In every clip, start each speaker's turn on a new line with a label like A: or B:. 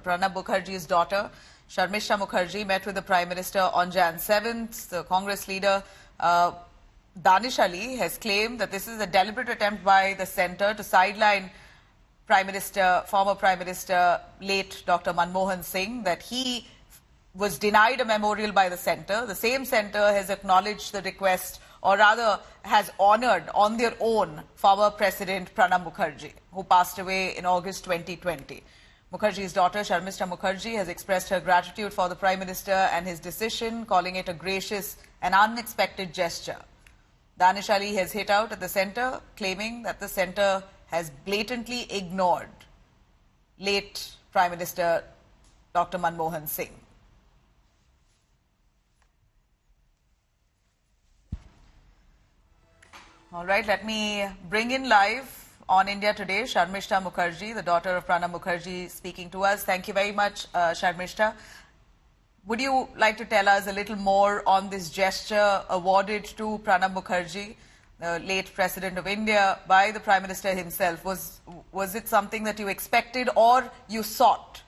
A: Pranab Mukherjee's daughter, Sharmistha Mukherjee, met with the Prime Minister on Jan 7th. The Congress leader, Danish Ali, has claimed that this is a deliberate attempt by the centre to sideline former Prime Minister, late Dr Manmohan Singh, that he was denied a memorial by the centre. The same centre has acknowledged the request, or rather has honoured on their own former President Pranab Mukherjee, who passed away in August 2020. Mukherjee's daughter, Sharmistha Mukherjee, has expressed her gratitude for the Prime Minister and his decision, calling it a gracious and unexpected gesture. Danish Ali has hit out at the centre, claiming that the centre has blatantly ignored late Prime Minister Dr Manmohan Singh. All right, let me bring in live on India Today, Sharmistha Mukherjee, the daughter of Pranab Mukherjee, speaking to us. Thank you very much, Sharmistha. Would you like to tell us a little more on this gesture awarded to Pranab Mukherjee, the late President of India, by the Prime Minister himself? Was it something that you expected or you sought?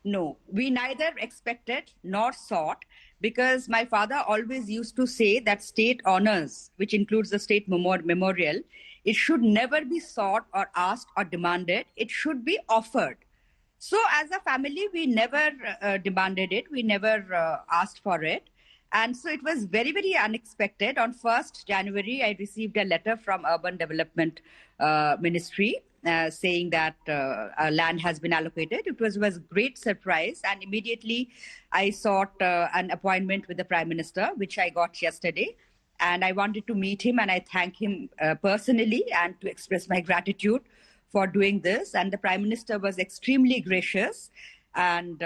B: No, we neither expected nor sought, because my father always used to say that state honors, which includes the state memorial, it should never be sought or asked or demanded. It should be offered. So as a family, we never demanded it. We never asked for it. And so it was very, very unexpected. On 1st January, I received a letter from Urban Development Ministry saying that land has been allocated. It was a great surprise. And immediately I sought an appointment with the Prime Minister, which I got yesterday. And I wanted to meet him, and I thank him personally and to express my gratitude for doing this. And the Prime Minister was extremely gracious. And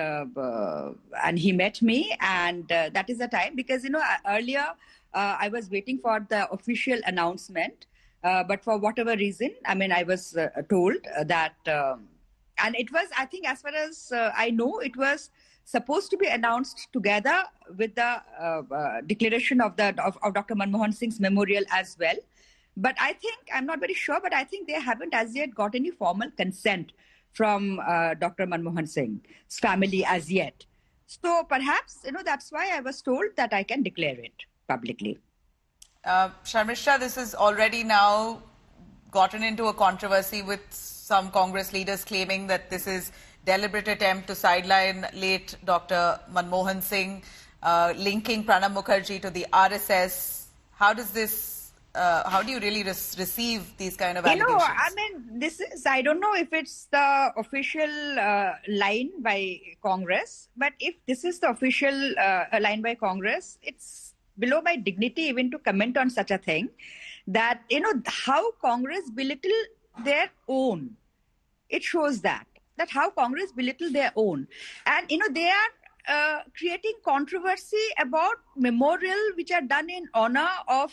B: he met me, and that is the time, because, earlier I was waiting for the official announcement, but for whatever reason, I was told that, and it was, I think, as far as I know, it was supposed to be announced together with the declaration of Dr Manmohan Singh's memorial as well. But I think, I'm not very sure, but I think they haven't as yet got any formal consent from Dr Manmohan Singh's family as yet. So perhaps, that's why I was told that I can declare it publicly.
A: Sharmistha, this has already now gotten into a controversy, with some Congress leaders claiming that this is deliberate attempt to sideline late Dr Manmohan Singh, linking Pranab Mukherjee to the RSS. How does this how do you really receive these kind of allegations?
B: This is, I don't know if it's the official line by Congress, but if this is the official line by Congress, it's below my dignity even to comment on such a thing. That, how Congress belittle their own. It shows that how Congress belittle their own. And, they are creating controversy about memorial which are done in honor of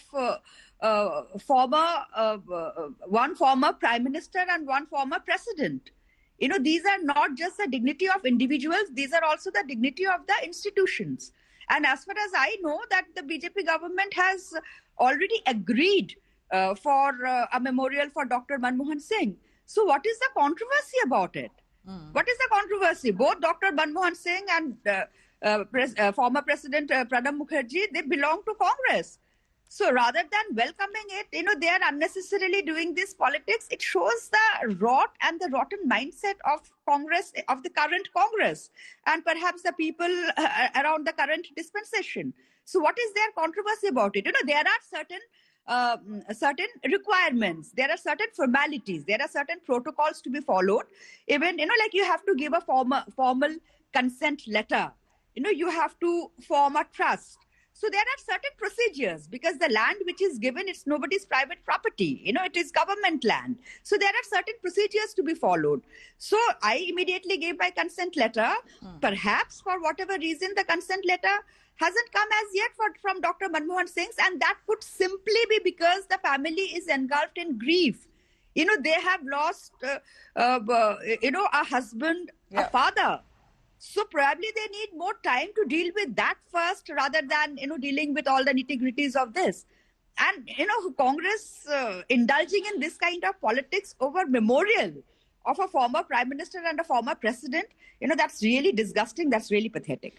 B: one former Prime Minister and one former President. These are not just the dignity of individuals, these are also the dignity of the institutions. And as far as I know, that the BJP government has already agreed for a memorial for Dr Manmohan Singh. So what is the controversy about it? What is the controversy? Both Dr Manmohan Singh and former President Pranab Mukherjee, they belong to Congress. So rather than welcoming it, they are unnecessarily doing this politics. It shows the rot and the rotten mindset of Congress, of the current Congress, and perhaps the people around the current dispensation. So what is their controversy about it? There are certain requirements, there are certain formalities, there are certain protocols to be followed. Even, like you have to give a formal consent letter. You have to form a trust. So there are certain procedures, because the land which is given, it's nobody's private property. It is government land. So there are certain procedures to be followed. So I immediately gave my consent letter. Perhaps for whatever reason, the consent letter hasn't come as yet from Dr Manmohan Singh, and that could simply be because the family is engulfed in grief. They have lost, a husband, a father. So probably they need more time to deal with that first, rather than, dealing with all the nitty-gritties of this. And, Congress indulging in this kind of politics over memorial, of a former prime minister and a former president, that's really disgusting. That's really pathetic.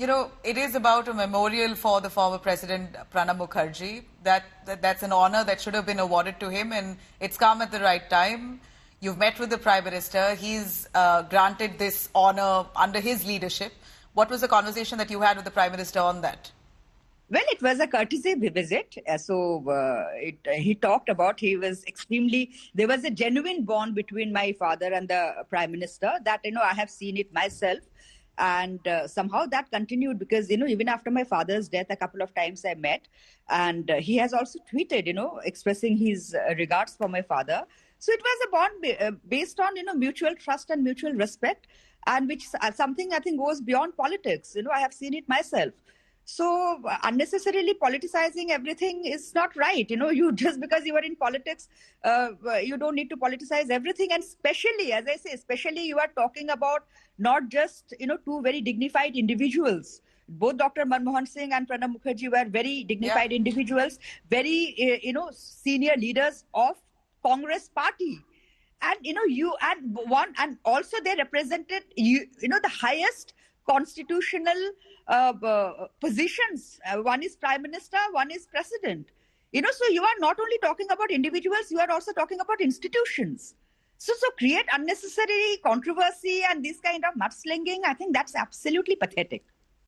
A: It is about a memorial for the former President Pranab Mukherjee. That's an honor that should have been awarded to him, and it's come at the right time. You've met with the Prime Minister. He's granted this honor under his leadership. What was the conversation that you had with the Prime Minister on that?
B: Well, it was a courtesy visit. He talked about, there was a genuine bond between my father and the Prime Minister that, I have seen it myself. And somehow that continued because, even after my father's death, a couple of times I met. And he has also tweeted, expressing his regards for my father. So it was a bond based on, mutual trust and mutual respect, and which something I think goes beyond politics. I have seen it myself. So unnecessarily politicizing everything is not right. You just because you are in politics, you don't need to politicize everything. And especially, as I say, you are talking about not just, two very dignified individuals. Both Dr Manmohan Singh and Pranab Mukherjee were very dignified individuals, very, senior leaders of Congress party. And, and also they represented, the highest constitutional positions. One is prime minister, one is president. So you are not only talking about individuals, you are also talking about institutions. So create unnecessary controversy and this kind of mudslinging, I think that's absolutely pathetic.